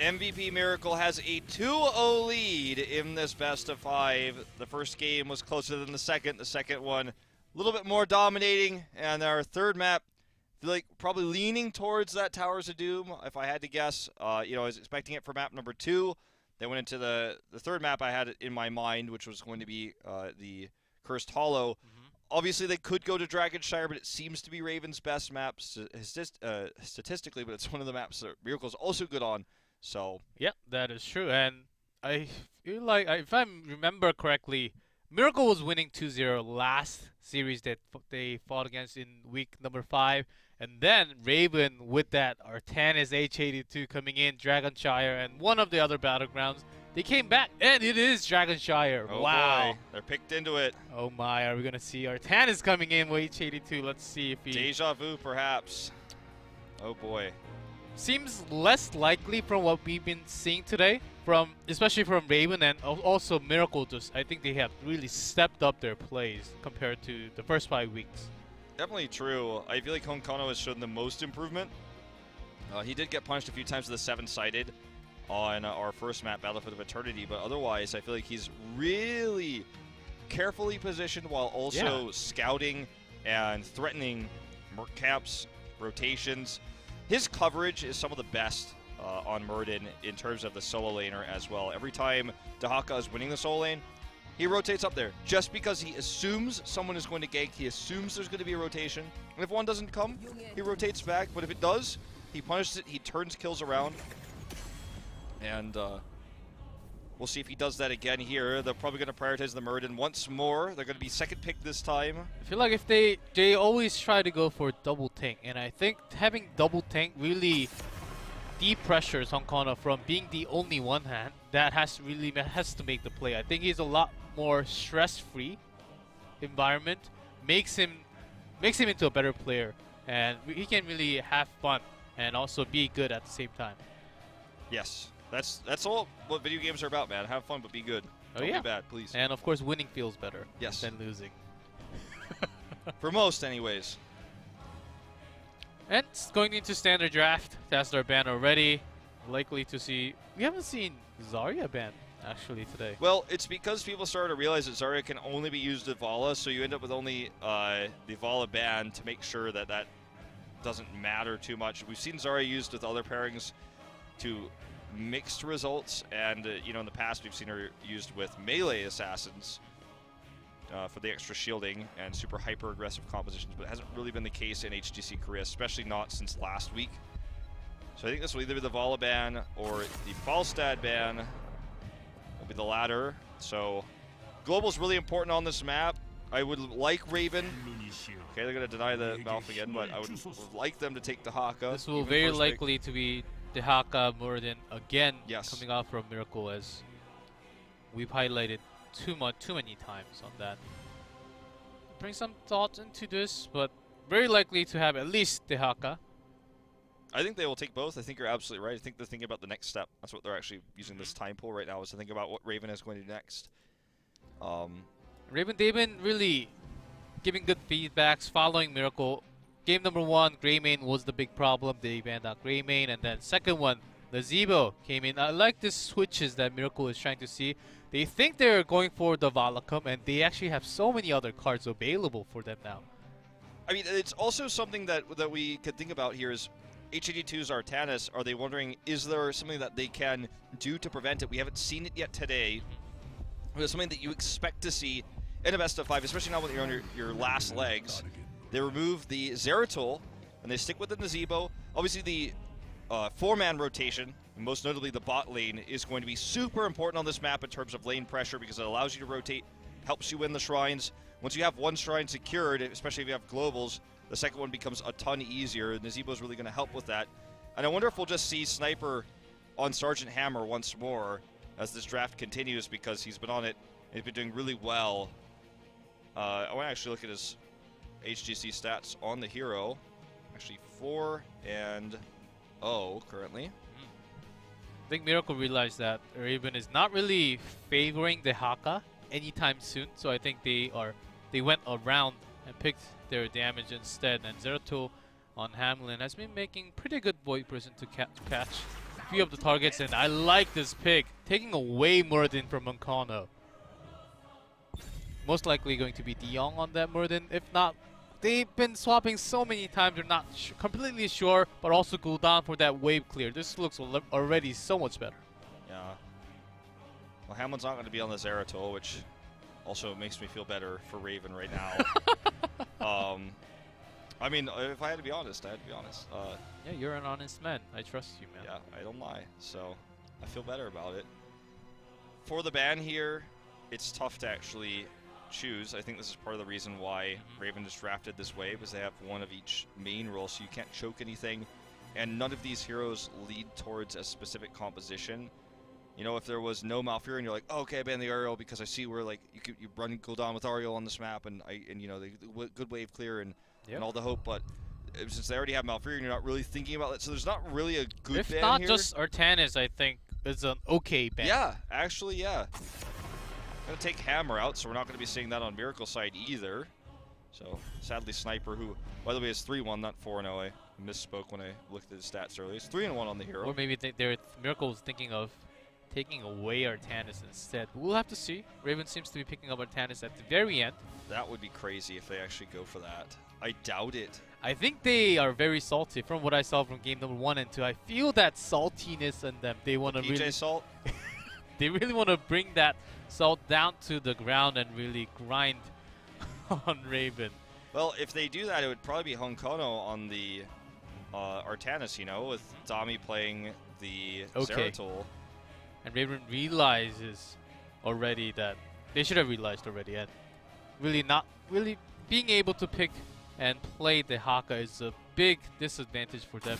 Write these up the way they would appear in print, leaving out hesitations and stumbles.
MVP Miracle has a 2-0 lead in this best of 5. The first game was closer than the second one a little bit more dominating, and our third map, I feel like probably leaning towards that Towers of Doom, if I had to guess. I was expecting it for map number 2. Then went into the third map I had in my mind, which was going to be the Cursed Hollow. Obviously, they could go to Dragonshire, but it seems to be Raven's best map statistically, but it's one of the maps that Miracle's also good on. So yeah, that is true. And I feel like, if I remember correctly, Miracle was winning 2-0 last series that they fought against in week number 5. And then Raven with that Artanis H82 coming in, Dragonshire, and one of the other battlegrounds. They came back, and it is Dragonshire. Oh wow. Boy, they're picked into it. Oh my, are we going to see Artanis coming in with H82? Let's see if he... Deja vu, perhaps. Oh boy. Seems less likely from what we've been seeing today, especially from Raven and also Miracle. I think they have really stepped up their plays compared to the first 5 weeks. Definitely true. I feel like Honkono has shown the most improvement. He did get punished a few times with the 7-sided on our first map, Battlefield of Eternity, but otherwise I feel like he's really carefully positioned while also scouting and threatening merc camps, rotations. His coverage is some of the best on Murden in terms of the solo laner as well. Every time Dahaka is winning the solo lane, he rotates up there just because he assumes someone is going to gank. He assumes there's going to be a rotation. And if one doesn't come, he rotates back. But if it does, he punishes it. He turns kills around. And we'll see if he does that again here. They're probably going to prioritize the Murden once more. They're going to be second pick this time. I feel like if they always try to go for double tank. And I think having double tank really depressures Honkono from being the only one hand that has to make the play. I think he's a lot more stress-free environment, makes him into a better player, and he can really have fun and also be good at the same time. Yes, that's all what video games are about, man. Have fun, but be good. Don't be bad, please. And of course, winning feels better than losing. For most, anyways. And going into standard draft, that's our ban already. Likely to see. We haven't seen Zarya ban actually today. Well, it's because people started to realize that Zarya can only be used with Vala, so you end up with only the Vala ban to make sure that that doesn't matter too much. We've seen Zarya used with other pairings to mixed results, and in the past we've seen her used with melee assassins for the extra shielding and super hyper aggressive compositions, but it hasn't really been the case in HGC Korea, especially not since last week. So I think this will either be the Vala ban or the Falstad ban. Will be the latter. So global's really important on this map. I would like Raven. Okay, they're going to deny the Malf again, but I would like them to take the Dahaka. This will very likely to be Dahaka Murden again, coming out from Miracle, as we've highlighted too many times on that. Bring some thought into this, but very likely to have at least Dahaka. I think they will take both. I think you're absolutely right. I think they're thinking about the next step. That's what they're actually using this time pool right now, is to think about what Raven is going to do next. Raven, they've been really giving good feedbacks following Miracle. Game number 1, Greymane was the big problem. They banned out Greymane, and then second one, the Zebo came in. I like the switches that Miracle is trying to see. They think they're going for the Valakam, and they actually have so many other cards available for them now. I mean, it's also something that we could think about here is H82's Artanis. Are they wondering, is there something that they can do to prevent it? We haven't seen it yet today. But it's something that you expect to see in a best of 5, especially now when you're on your last legs. They remove the Zeratul, and they stick with the Nazebo. Obviously, the 4-man rotation, most notably the bot lane, is going to be super important on this map in terms of lane pressure because it allows you to rotate, helps you win the shrines. Once you have one shrine secured, especially if you have globals, the second one becomes a ton easier. Nazebo is really going to help with that. And I wonder if we'll just see Sniper on Sergeant Hammer once more as this draft continues, because he's been on it. He's been doing really well. I want to actually look at his HGC stats on the hero. Actually 4-0 currently. I think Miracle realized that Raven is not really favoring the Haka anytime soon, so I think they went around and picked their damage instead. And Zeratul on Hamlin has been making pretty good Void Prison to catch. few of the targets, and I like this pick. Taking away Muradin from Moncano. Most likely going to be De Jong on that Muradin. If not, they've been swapping so many times, they're not completely sure, but also Gul'dan for that wave clear. This looks already so much better. Yeah. Well, Hamlin's not going to be on the Zeratul, which also makes me feel better for Raven right now. I mean, if I had to be honest, Yeah, you're an honest man. I trust you, man. Yeah, I don't lie. So I feel better about it. For the ban here, it's tough to actually choose. I think this is part of the reason why Raven just drafted this way, because they have one of each main role, so you can't choke anything. And none of these heroes lead towards a specific composition. You know, if there was no Malfurion, and you're like, oh, okay, I ban the Ariel because I see where like you run Gul'dan with Ariel on this map, and you know the good wave clear and all the hope. But since they already have Malfurion, you're not really thinking about that. So there's not really a good if ban not here. just Artanis, I think is an okay ban. Yeah, actually, yeah. Gonna take Hammer out, so we're not gonna be seeing that on Miracle side either. So sadly, Sniper, who by the way is 3-1, not 4-0. I misspoke when I looked at his stats earlier. It's 3-1 on the hero. Or maybe Miracle was thinking of taking away Artanis instead. We'll have to see. Raven seems to be picking up Artanis at the very end. That would be crazy if they actually go for that. I doubt it. I think they are very salty from what I saw from game number 1 and 2. I feel that saltiness in them. They want to really salt. they really want to bring that salt down to the ground and really grind on Raven. Well, if they do that, it would probably be Honkono on the Artanis, you know, with Dami playing the Zeratul. And Raven realizes already that they should have realized already, and really being able to pick and play the Haka is a big disadvantage for them.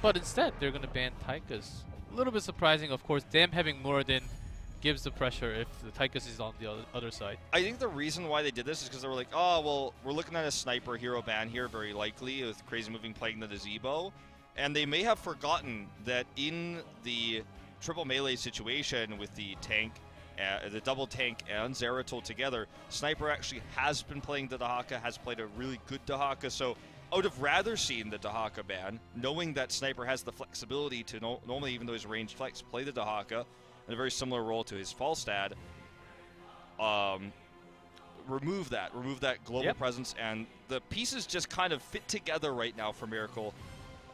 But instead, they're going to ban Tychus. A little bit surprising, of course. Them having Muradin gives the pressure if the Tychus is on the other side. I think the reason why they did this is because they were like, oh, well, we're looking at a Sniper hero ban here, very likely, with Crazy Moving playing the Gazebo. And they may have forgotten that in the triple melee situation with the tank, the double tank and Zeratul together, Sniper actually has been playing the Dahaka, has played a really good Dahaka, so I would have rather seen the Dahaka ban, knowing that Sniper has the flexibility to normally, even though he's ranged flex, play the Dahaka in a very similar role to his Falstad. Remove that global presence, and the pieces just kind of fit together right now for Miracle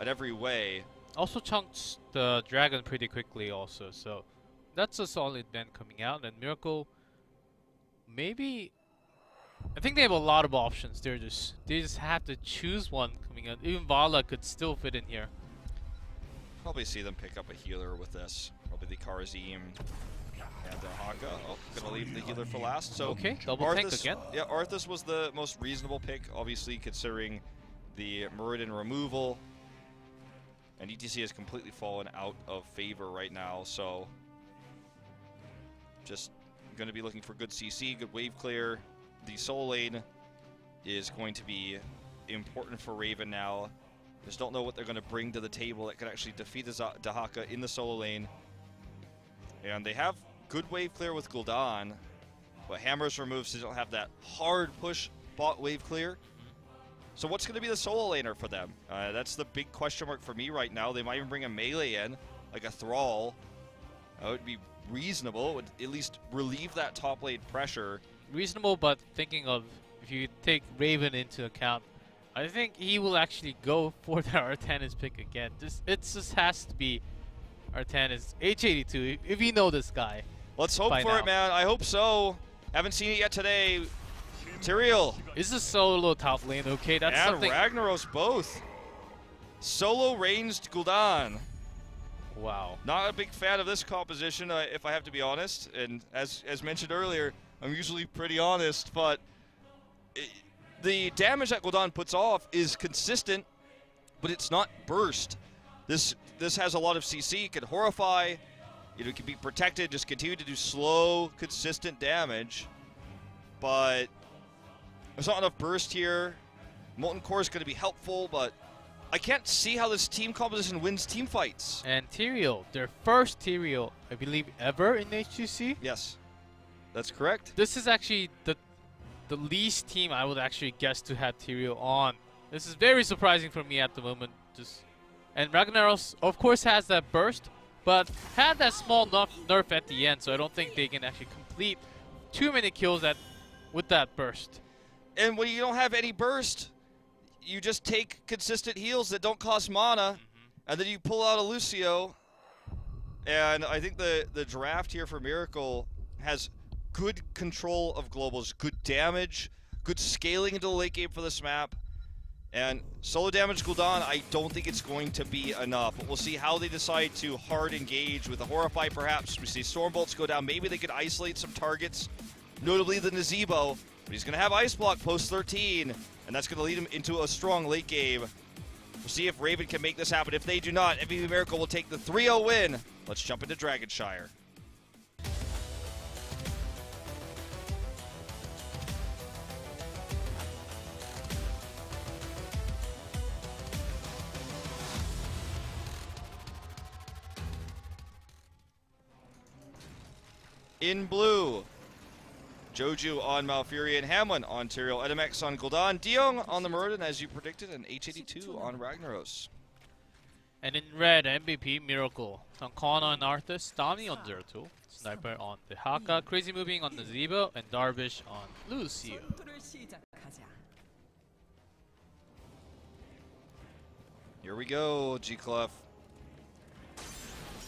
in every way. Also chunks the dragon pretty quickly also, so that's a solid ban coming out. And Miracle, maybe, I think they have a lot of options. They just have to choose one coming out. Even Vala could still fit in here. Probably see them pick up a healer with this. Probably the Karazim and the Haka. Oh, gonna leave the healer for last. So okay, double Arthas, tank again. Yeah, Arthas was the most reasonable pick, obviously considering the Muradin removal. And ETC has completely fallen out of favor right now, so just going to be looking for good CC, good wave clear. The solo lane is going to be important for Raven now. Just don't know what they're going to bring to the table that could actually defeat the Dahaka in the solo lane. And they have good wave clear with Gul'dan, but Hammer's removed, so they don't have that hard push bot wave clear. So what's going to be the solo laner for them? That's the big question mark for me right now. They might even bring a melee in, like a Thrall. That would be reasonable. It would at least relieve that top lane pressure. Reasonable, but thinking of, if you take Raven into account, I think he will actually go for the Artanis pick again. It just has to be Artanis. H82, if you know this guy. Let's hope for it, man. I hope so. Haven't seen it yet today. Tyrael. Is a solo top lane, okay? That's and something. Ragnaros both. Solo ranged Gul'dan. Wow. Not a big fan of this composition, if I have to be honest. And as mentioned earlier, I'm usually pretty honest, but the damage that Gul'dan puts off is consistent, but it's not burst. This has a lot of CC, can horrify, it can be protected, just continue to do slow, consistent damage. But there's not enough burst here. Molten Core is going to be helpful, but I can't see how this team composition wins team fights. And Tyrael, their first Tyrael, I believe, ever in HGC? Yes, that's correct. This is actually the least team I would actually guess to have Tyrael on. This is very surprising for me at the moment. And Ragnaros, of course, has that burst, but had that small nerf at the end, so I don't think they can actually complete too many kills with that burst. And when you don't have any burst, you just take consistent heals that don't cost mana, and then you pull out a Lucio. And I think the draft here for Miracle has good control of globals, good damage, good scaling into the late game for this map. And solo damage Gul'dan, I don't think it's going to be enough. But we'll see how they decide to hard engage with the Horrify perhaps. We see Stormbolts go down. Maybe they could isolate some targets, notably the Nazebo. But he's going to have Ice Block post 13, and that's going to lead him into a strong late game. We'll see if Raven can make this happen. If they do not, MVP Miracle will take the 3-0 win. Let's jump into Dragonshire. In blue, Joju on Malfurion, Hamlin on Tyrael, Edemex on Gul'dan, Diong on the Muradin as you predicted, and H82 on Ragnaros. And in red, MVP Miracle on Kana and Arthas, Dami on Zeratul, Sniper on the Haka, Crazy Moving on the Zebo, and Darvish on Lucio. Here we go, G-Clef.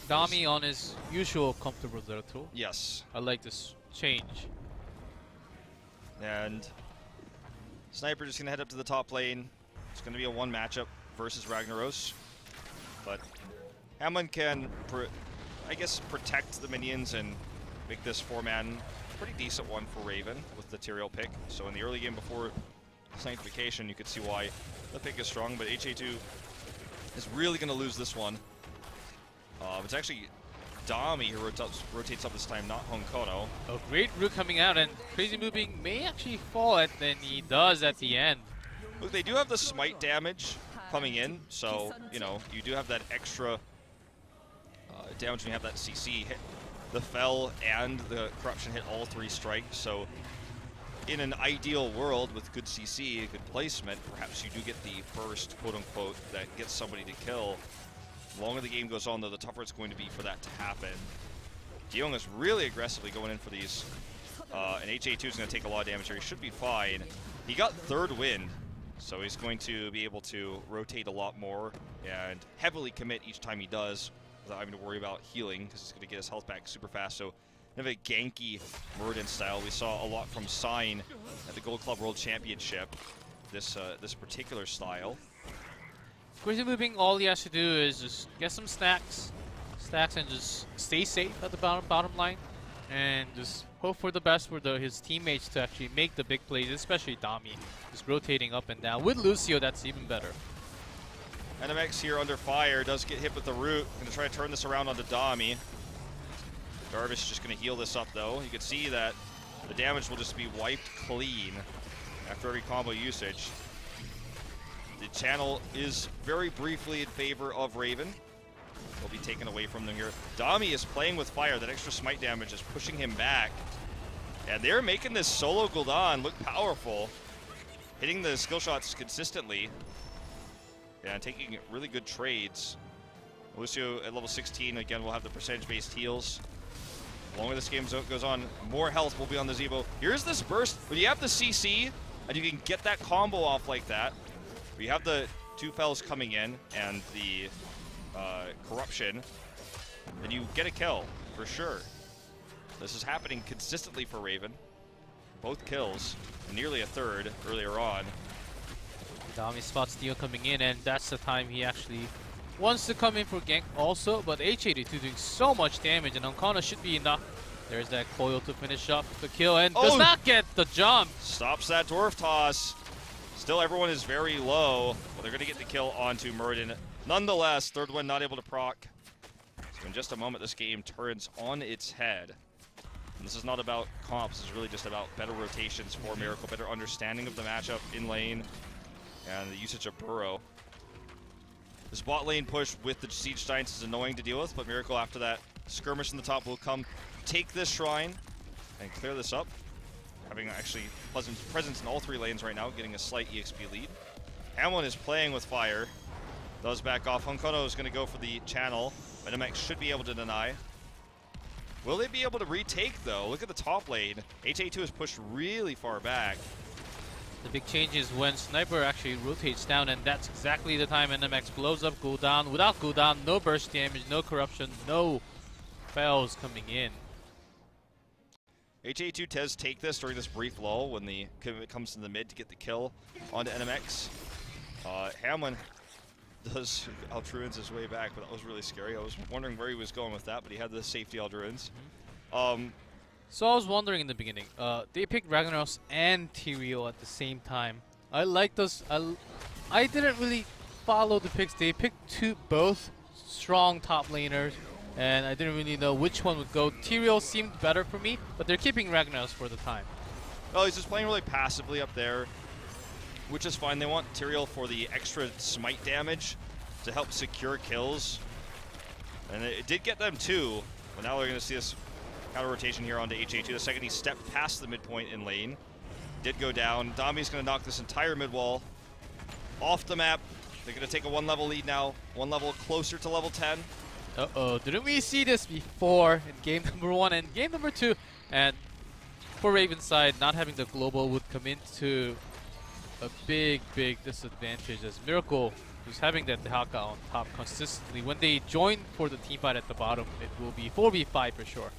Dami on his usual comfortable Zeratul. Yes. I like this change. And Sniper just going to head up to the top lane. It's going to be a one matchup versus Ragnaros. But Hamlin can, I guess, protect the minions and make this 4-man pretty decent one for Raven with the Tyrael pick. So in the early game before Sanctification, you could see why the pick is strong. But HA2 is really going to lose this one. It's actually Dami who rotates up this time, not Honkono. A great root coming out, and Crazy Moving may actually fall than he does at the end. Look, they do have the smite damage coming in, so, you know, you do have that extra damage when you have that CC hit. The Fel and the Corruption hit all 3 strikes, so in an ideal world with good CC, good placement, perhaps you do get the first, quote-unquote, that gets somebody to kill. The longer the game goes on, though, the tougher it's going to be for that to happen. Diong is really aggressively going in for these, and HA2 is going to take a lot of damage here. He should be fine. He got 3rd wind, so he's going to be able to rotate a lot more and heavily commit each time he does without having to worry about healing, because he's going to get his health back super fast. So kind of a ganky Muradin style. We saw a lot from Sign at the Gold Club World Championship, this particular style. Crazy Moving, all he has to do is just get some stacks, and just stay safe at the bottom line, and just hope for the best for his teammates to actually make the big plays, especially Dami, just rotating up and down. With Lucio, that's even better. NMX here under fire, does get hit with the root. Going to try to turn this around onto Dami. Darvish just going to heal this up, though. You can see that the damage will just be wiped clean after every combo usage. The channel is very briefly in favor of Raven. Will be taken away from them here. Dami is playing with fire. That extra smite damage is pushing him back. And they're making this solo Gul'dan look powerful. Hitting the skill shots consistently. And taking really good trades. Lucio at level 16, again, will have the percentage-based heals. The longer this game goes on, more health will be on the Zebo. Here's this burst. When you have the CC, and you can get that combo off like that, we have the 2 Fels coming in and the Corruption, then you get a kill for sure. This is happening consistently for Raven. Both kills, and nearly a 3rd earlier on. Dami spots Dio coming in, and that's the time he actually wants to come in for gank also, but H82 doing so much damage, and Onkana should be enough. There's that coil to finish up the kill, and does not get the jump. Stops that Dwarf Toss. Still, everyone is very low, but they're going to get the kill onto Muradin. Nonetheless, 3rd one not able to proc. So in just a moment, this game turns on its head. And this is not about comps, this is really just about better rotations for Miracle, better understanding of the matchup in lane, and the usage of Burrow. This bot lane push with the Siege Giants is annoying to deal with, but Miracle, after that skirmish in the top, will come take this shrine and clear this up. Having actually pleasant presence in all 3 lanes right now, getting a slight EXP lead. Hamlin is playing with fire. Does back off. Honkono is going to go for the channel. NMX should be able to deny. Will they be able to retake, though? Look at the top lane. HA2 is pushed really far back. The big change is when Sniper actually rotates down, and that's exactly the time NMX blows up cooldown. Without cooldown, no burst damage, no corruption, no fails coming in. HA2 does take this during this brief lull when it comes to the mid to get the kill onto NMX. Hamlin does Altruins his way back, but that was really scary. I was wondering where he was going with that, but he had the safety Altruins. So I was wondering in the beginning, they picked Ragnaros and Tyrael at the same time. I like those. I didn't really follow the picks. They picked both strong top laners, and I didn't really know which one would go. Tyrael seemed better for me, but they're keeping Ragnaros for the time. Well, he's just playing really passively up there, which is fine. They want Tyrael for the extra smite damage to help secure kills. And it did get them 2, but now they're going to see this counter rotation here onto HA2. The second he stepped past the midpoint in lane, did go down. Dami's going to knock this entire mid wall off the map. They're going to take a 1 level lead now, 1 level closer to level 10. Uh-oh, didn't we see this before in game number 1 and game number 2? And for Raven's side, not having the global would come into a big disadvantage, as Miracle, who's having that Dehaka on top consistently. When they join for the team fight at the bottom, it will be 4v5 for sure.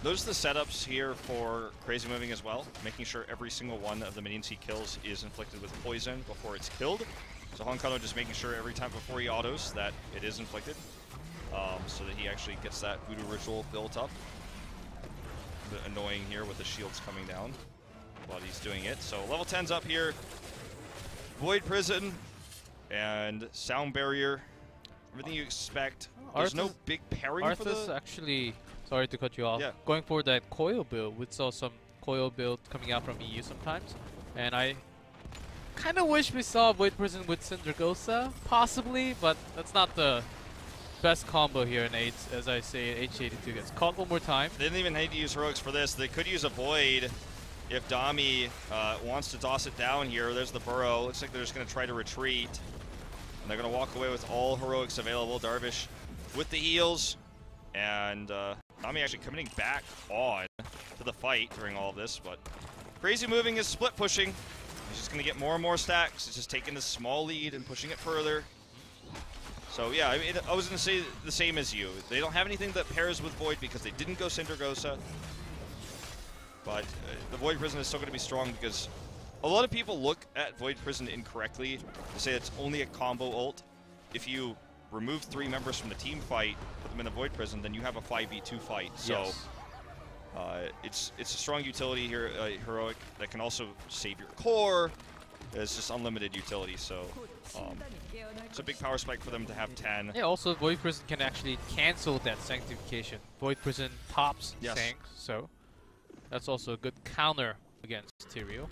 Those are the setups here for Crazy Moving as well, making sure every single one of the minions he kills is inflicted with poison before it's killed. So Honkono just making sure every time before he autos that it is inflicted, so that he actually gets that voodoo ritual built up. A bit annoying here with the shields coming down while he's doing it. So level 10's up here. Void Prison and Sound Barrier. Everything you expect. There's no big pairing for the... actually, sorry to cut you off, yeah, going for that coil build. We saw some coil build coming out from EU sometimes, and I kind of wish we saw Void Prison with Syndragosa, possibly, but that's not the best combo here in 8, as I say. H82 gets caught one more time. They didn't even need to use heroics for this. They could use a Void if Dami wants to toss it down here. There's the burrow. Looks like they're just going to try to retreat. And they're going to walk away with all heroics available. Darvish with the heals. And Dami actually coming back on to the fight during all of this. But Crazy Moving is split pushing. He's just going to get more and more stacks. He's just taking this small lead and pushing it further. So yeah, I mean, I was going to say the same as you. They don't have anything that pairs with Void because they didn't go Syndragosa. But the Void Prison is still going to be strong because a lot of people look at Void Prison incorrectly to say it's only a combo ult. If you remove 3 members from the team fight, put them in the Void Prison, then you have a 5v2 fight. So it's a strong utility here, heroic, that can also save your core. It's just unlimited utility, so it's a big power spike for them to have 10. Yeah, also Void Prison can actually cancel that Sanctification. Void Prison pops Sanct, so that's also a good counter against Tyrael.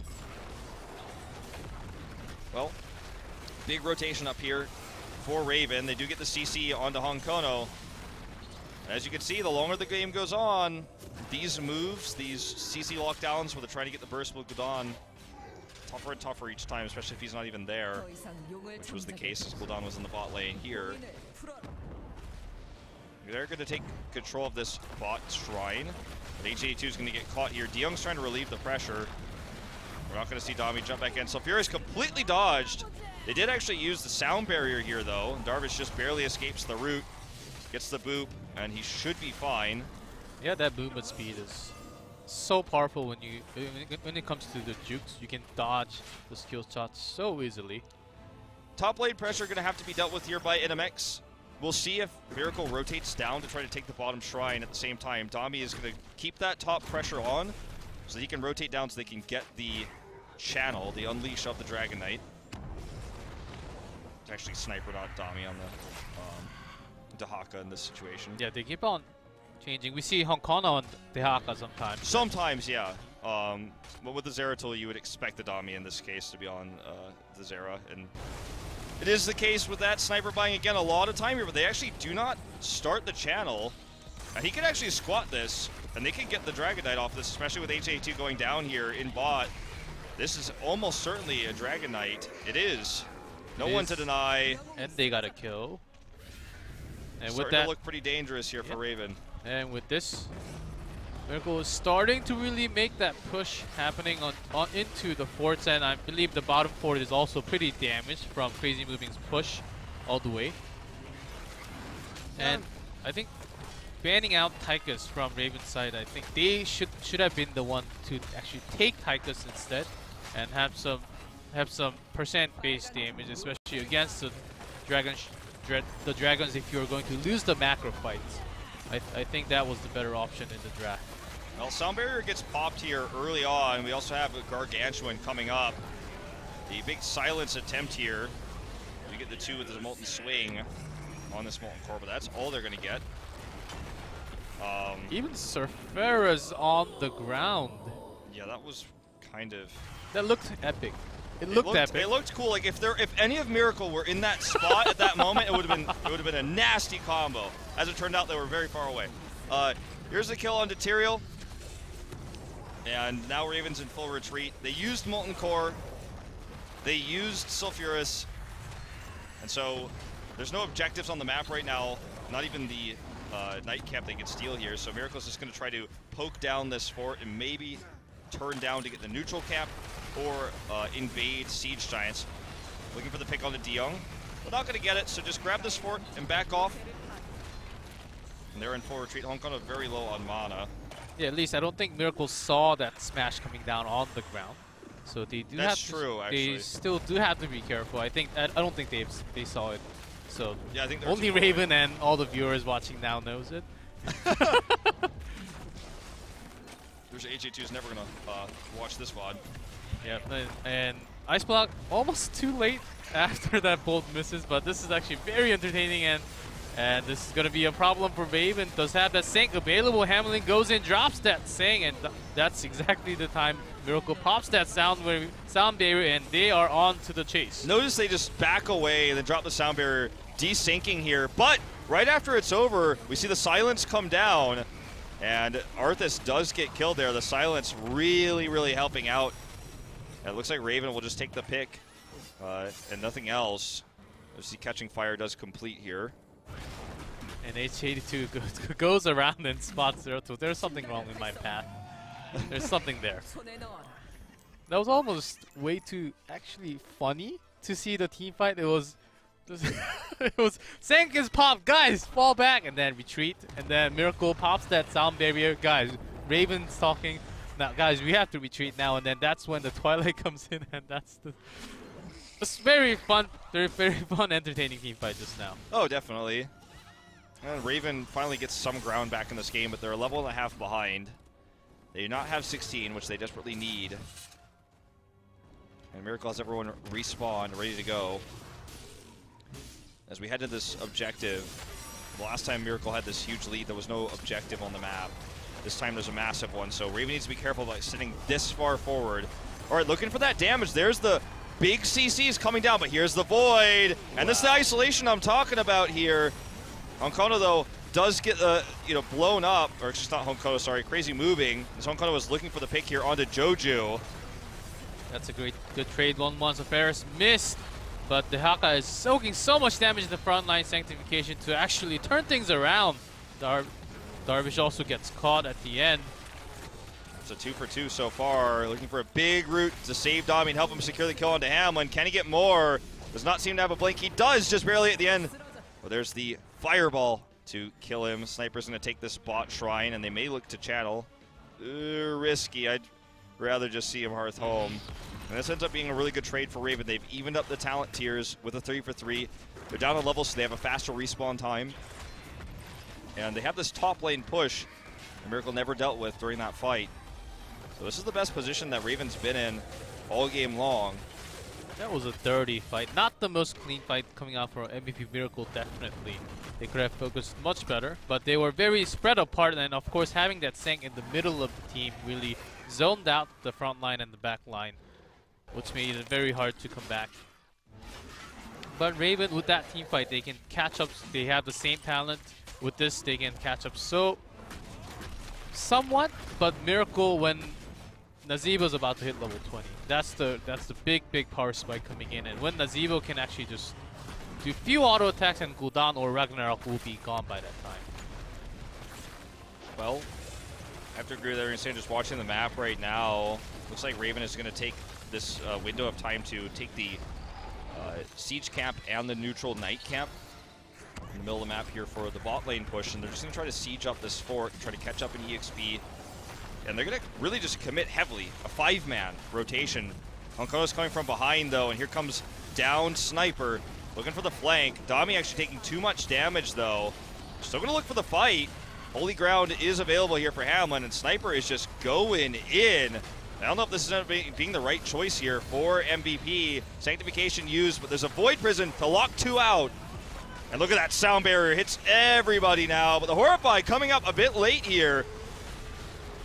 Well, big rotation up here for Raven. They do get the CC onto Honkono. As you can see, the longer the game goes on, these moves, these CC lockdowns where they're trying to get the burst with Gul'dan, tougher and tougher each time, especially if he's not even there, which was the case as Gul'dan was in the bot lane here. They're going to take control of this bot shrine. But HA2 is going to get caught here. DeYoung's trying to relieve the pressure. We're not going to see Dami jump back in. Sulfury's completely dodged. They did actually use the sound barrier here, though. Darvish just barely escapes the root, gets the boop, and he should be fine. Yeah, that movement speed is so powerful when it comes to the jukes. You can dodge the skill shots so easily. Top lane pressure going to have to be dealt with here by NMX. We'll see if Miracle rotates down to try to take the bottom shrine at the same time. Dami is going to keep that top pressure on so he can rotate down so they can get the channel, the unleash of the Dragon Knight. It's actually Sniper, not Dami, on the Dehaka in this situation. Yeah, they keep on changing. We see Honkono on Dehaka sometimes. Sometimes, yeah. But with the Zeratul, you would expect the Dami in this case to be on the Zera. And it is the case with that Sniper buying, again, a lot of time here, but they actually do not start the channel. He could actually squat this, and they can get the Dragon Knight off this, especially with HA2 going down here in bot. This is almost certainly a Dragon Knight. It is. No one to deny. And they got a kill. And starting with that, to look pretty dangerous here for Raven. And with this, Miracle is starting to really make that push happening on into the forts, and I believe the bottom fort is also pretty damaged from Crazy Moving's push all the way. And I think banning out Tychus from Raven's side, I think they should have been the one to actually take Tychus instead and have some percent-based damage, especially against the dragons if you're going to lose the macro fights. I think that was the better option in the draft. Well, Sound Barrier gets popped here early on. We also have a Gargantuan coming up. The big silence attempt here. We get the 2 with the Molten Swing on this Molten Core, but that's all they're going to get. Even Surfera's on the ground. Yeah, that was kind of... That looked epic. It looked epic. It looked cool. Like if any of Miracle were in that spot at that moment, it would have been a nasty combo. As it turned out, they were very far away. Here's the kill on Tyrael. And now Raven's in full retreat. They used Molten Core. They used Sulfurous. And so there's no objectives on the map right now. Not even the Nightcap they could steal here. So Miracle's just going to try to poke down this fort and maybe turn down to get the neutral cap or invade Siege Giants. Looking for the pick on the De Jong. We're not going to get it, so just grab this fort and back off. And they're in full retreat. Hong Kong are very low on mana. Yeah, at least I don't think Miracle saw that smash coming down on the ground. So they do That's true, actually. They still do have to be careful. I don't think they saw it. So yeah, I think only Raven and all the viewers watching now knows it. There's HG2 is never gonna watch this VOD. Yeah, and Ice Block almost too late after that bolt misses, but this is actually very entertaining, and this is gonna be a problem for Raven. Does have that Sank available. Hamlin goes in, drops that Sank, and that's exactly the time Miracle pops that sound barrier, and they are on to the chase. Notice they just back away and then drop the sound barrier, desyncing here. But right after it's over, we see the silence come down, and Arthas does get killed there. The silence really, really helping out. And it looks like Raven will just take the pick and nothing else. You see Catching Fire does complete here. And HG2 goes around and spots 0-2. There's something wrong with my path. There's something there. That was almost way too actually funny to see the team fight. It was Sank is popped, guys, fall back, and then retreat, and then Miracle pops that sound barrier, guys. Raven's talking, now guys, we have to retreat now, and then that's when the Twilight comes in, and that's the. It's very fun, very fun, entertaining team fight just now. Oh, definitely. And Raven finally gets some ground back in this game, but they're a level and a half behind. They do not have 16, which they desperately need. And Miracle has everyone respawned, ready to go. As we head to this objective, the last time Miracle had this huge lead, there was no objective on the map. This time there's a massive one, so Raven needs to be careful about sitting this far forward. All right, looking for that damage. There's the big CCs coming down, but here's the Void. And this is the isolation I'm talking about here. Honkono, though, does get blown up, or it's just not Honkono, sorry, Crazy Moving. As Honkono was looking for the pick here onto Joju. That's a good trade. 1-1, so Ferris missed, but the Haka is soaking so much damage in the front line sanctification to actually turn things around. Darvish also gets caught at the end. It's a 2 for 2 so far. Looking for a big route to save Dami and help him secure the kill onto Hamlin. Can he get more? Does not seem to have a blink. He does, just barely at the end. Well, there's the fireball to kill him. Sniper's going to take this bot shrine, and they may look to channel. Risky. I'd rather just see him hearth home. And this ends up being a really good trade for Raven. They've evened up the talent tiers with a 3 for 3. They're down a level, so they have a faster respawn time. And they have this top lane push that Miracle never dealt with during that fight. So this is the best position that Raven's been in all game long. That was a dirty fight. Not the most clean fight coming out for MVP Miracle, definitely. They could have focused much better, but they were very spread apart, and of course having that Sank in the middle of the team really zoned out the front line and the back line, which made it very hard to come back. But Raven, with that team fight, they can catch up. They have the same talent. With this, they can catch up somewhat, but Miracle, when Nazeebo's about to hit level 20, that's the big power spike coming in, and when Nazeebo can actually just do a few auto attacks, and Gul'dan or Ragnarok will be gone by that time. Well, I have to agree with everything saying. Just watching the map right now, looks like Raven is going to take this window of time to take the siege camp and the neutral knight camp in the middle of the map here for the bot lane push, and they're just going to try to siege up this fort, try to catch up in EXP, and they're going to really just commit heavily. A 5-man rotation. Honkono's coming from behind though, and here comes down Sniper, looking for the flank. Dami actually taking too much damage though. Still going to look for the fight. Holy ground is available here for Hamlin, and Sniper is just going in. I don't know if this is end up being the right choice here for MVP. Sanctification used, but there's a Void Prison to lock 2 out. And look at that sound barrier, hits everybody now, but the Horrify coming up a bit late here.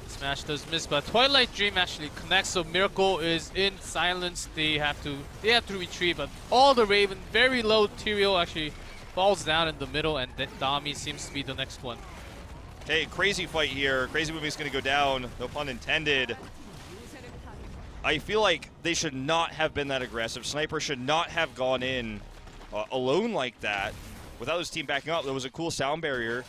Smash does miss, but Twilight Dream actually connects, so Miracle is in silence. They have to retreat, but all the Raven, very low Tyrael actually falls down in the middle, and then Dami seems to be the next one. Okay, crazy fight here. Crazy Movie's gonna go down, no pun intended. I feel like they should not have been that aggressive. Sniper should not have gone in alone like that without his team backing up. There was a cool sound barrier,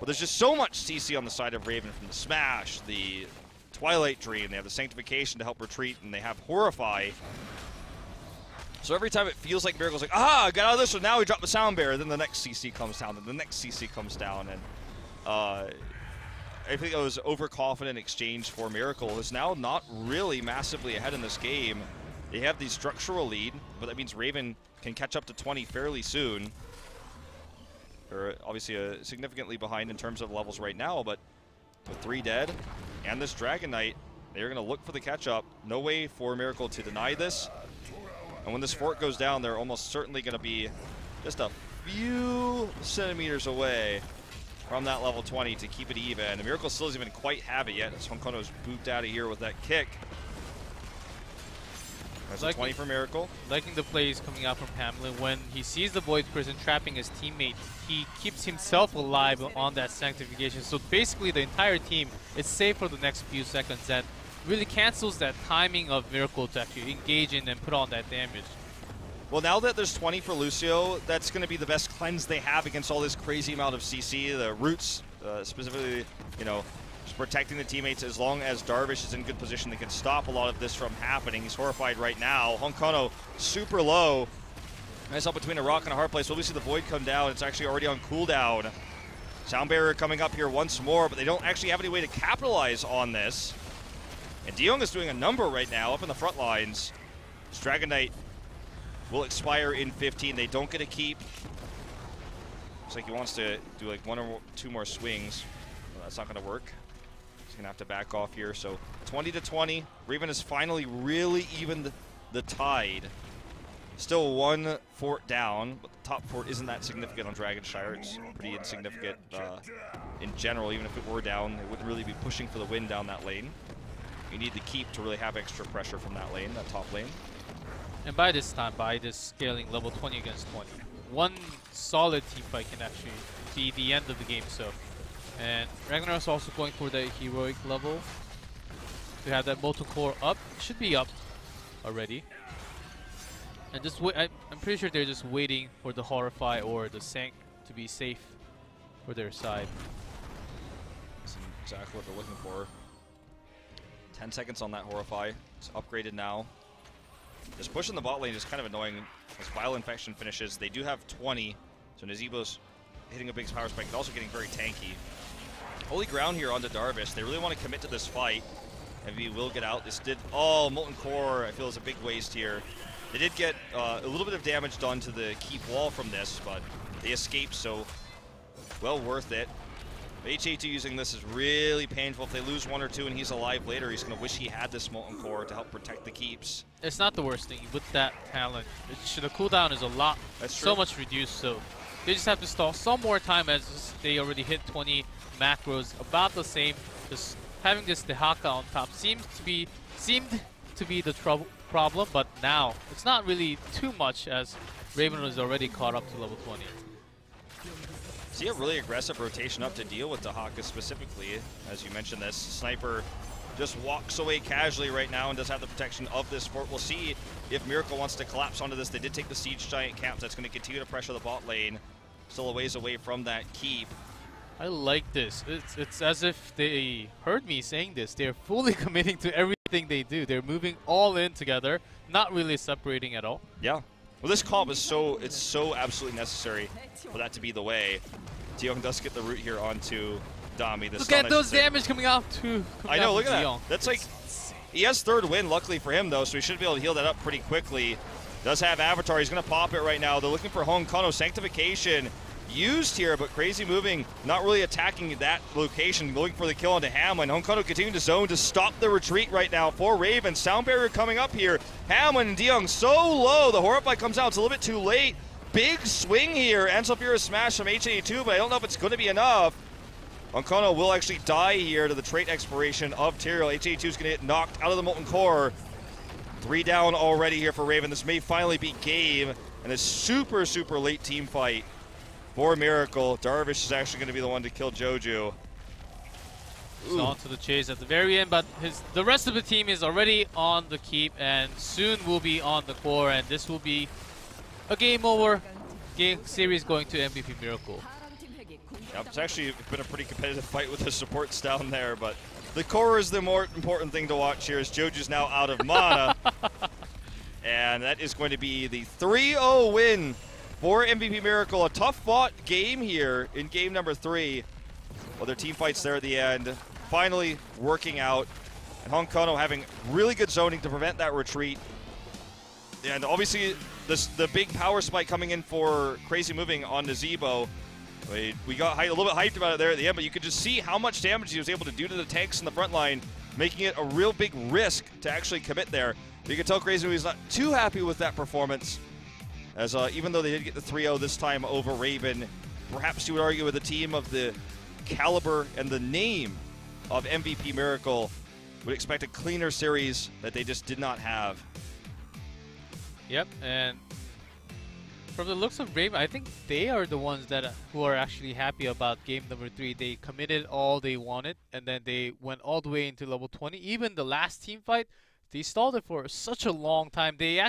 but there's just so much CC on the side of Raven from the Smash, the Twilight Dream. They have the Sanctification to help retreat, and they have Horrify. So every time it feels like Miracle's like, ah, I got out of this, so now we drop the sound barrier, then the next CC comes down, then the next CC comes down, and I think it was overconfident exchange for Miracle is now not really massively ahead in this game. They have the structural lead, but that means Raven can catch up to 20 fairly soon. They're obviously significantly behind in terms of levels right now, but with 3 dead and this Dragon Knight, they're going to look for the catch-up. No way for Miracle to deny this. And when this fort goes down, they're almost certainly going to be just a few centimeters away from that level 20 to keep it even. And Miracle still doesn't even quite have it yet, as Honkono's booped out of here with that kick. That's a 20 for Miracle. Liking the plays coming out from Hamlin. When he sees the Void Prison trapping his teammate, he keeps himself alive on that Sanctification. So basically the entire team is safe for the next few seconds and really cancels that timing of Miracle to actually engage in and put on that damage. Well, now that there's 20 for Lucio, that's going to be the best cleanse they have against all this crazy amount of CC. The Roots, specifically, you know, just protecting the teammates. As long as Darvish is in good position, they can stop a lot of this from happening. He's horrified right now. Honkono super low. Nice up between a rock and a hard place. So we see the Void come down. It's actually already on cooldown. Sound barrier coming up here once more, but they don't actually have any way to capitalize on this. And Deong is doing a number right now up in the front lines. This Dragon Knight will expire in 15. They don't get a keep. Looks like he wants to do like 1 or 2 more swings. Well, that's not going to work. He's going to have to back off here. So 20 to 20. Raven has finally really evened the tide. Still 1 fort down, but the top fort isn't that significant on Dragonshire. It's pretty insignificant in general. Even if it were down, it wouldn't really be pushing for the win down that lane. You need the keep to really have extra pressure from that lane, that top lane. And by this time, by this scaling, level 20 against 20, one solid team fight can actually be the end of the game. So, and Ragnarok's also going for the heroic level to have that Molten Core up. Should be up already. And just I'm pretty sure they're just waiting for the Horrify or the Sank to be safe for their side. That's exactly what they're looking for. 10 seconds on that Horrify. It's upgraded now. Just pushing the bot lane is kind of annoying as Vile Infection finishes. They do have 20, so Nazeebo's hitting a big power spike, but also getting very tanky. Holy ground here onto Darvish. They really want to commit to this fight. MV will get out. This did, oh, Molten Core I feel is a big waste here. They did get a little bit of damage done to the keep wall from this, but they escaped, so well worth it. HA2 using this is really painful. If they lose 1 or 2 and he's alive later, he's going to wish he had this Molten Core to help protect the keeps. It's not the worst thing with that talent. The cooldown is a lot, so much reduced, so they just have to stall some more time as they already hit 20 macros, about the same. Just having this Dehaka on top seemed to be the problem, but now it's not really too much as Raven was already caught up to level 20. See a really aggressive rotation up to deal with Dehaka specifically, as you mentioned this. Sniper just walks away casually right now and does have the protection of this fort. We'll see if Miracle wants to collapse onto this. They did take the Siege Giant camp, so that's going to continue to pressure the bot lane. Still a ways away from that keep. I like this. It's as if they heard me saying this. They're fully committing to everything they do. They're moving all in together, not really separating at all. Yeah. Well, this comp is so absolutely necessary for that to be the way. Diong does get the root here onto Dami. Look at those damage coming out too. I know, look at that. That's like, he has third win, luckily for him though, so he should be able to heal that up pretty quickly. Does have Avatar, he's going to pop it right now. They're looking for Hong Kono. Sanctification used here, but Crazy moving, not really attacking that location, looking for the kill onto Hamlin. Hong Kono continuing to zone to stop the retreat right now for Raven. Sound barrier coming up here. Hamlin and Diong so low. The Horrify comes out, it's a little bit too late. Big swing here. Ends up here a smash from HGC, but I don't know if it's going to be enough. Hong Kono will actually die here to the trait expiration of Tyrael. HGC is going to get knocked out of the Molten Core. 3 down already here for Raven. This may finally be game, and a super late team fight for Miracle. Darvish is actually going to be the one to kill Joju. He's on to the chase at the very end, but the rest of the team is already on the keep and soon will be on the core, and this will be a game over. Game series going to MVP Miracle. Yep, it's actually been a pretty competitive fight with the supports down there, but the core is the more important thing to watch here as Joju's now out of mana. And that is going to be the 3-0 win for MVP Miracle. A tough fought game here in game number 3. Well, their team fights there at the end. Finally working out. And Hong Kono having really good zoning to prevent that retreat. And obviously the big power spike coming in for Crazy moving on Nazebo. We got a little bit hyped about it there at the end, but you could just see how much damage he was able to do to the tanks in the front line, making it a real big risk to actually commit there. You can tell Crazy was not too happy with that performance, as even though they did get the 3-0 this time over Raven, perhaps you would argue with a team of the caliber and the name of MVP Miracle would expect a cleaner series that they just did not have. Yep, and from the looks of Raven, I think they are the ones that who are actually happy about game number 3. They committed all they wanted, and then they went all the way into level 20. Even the last team fight, they stalled it for such a long time. They actually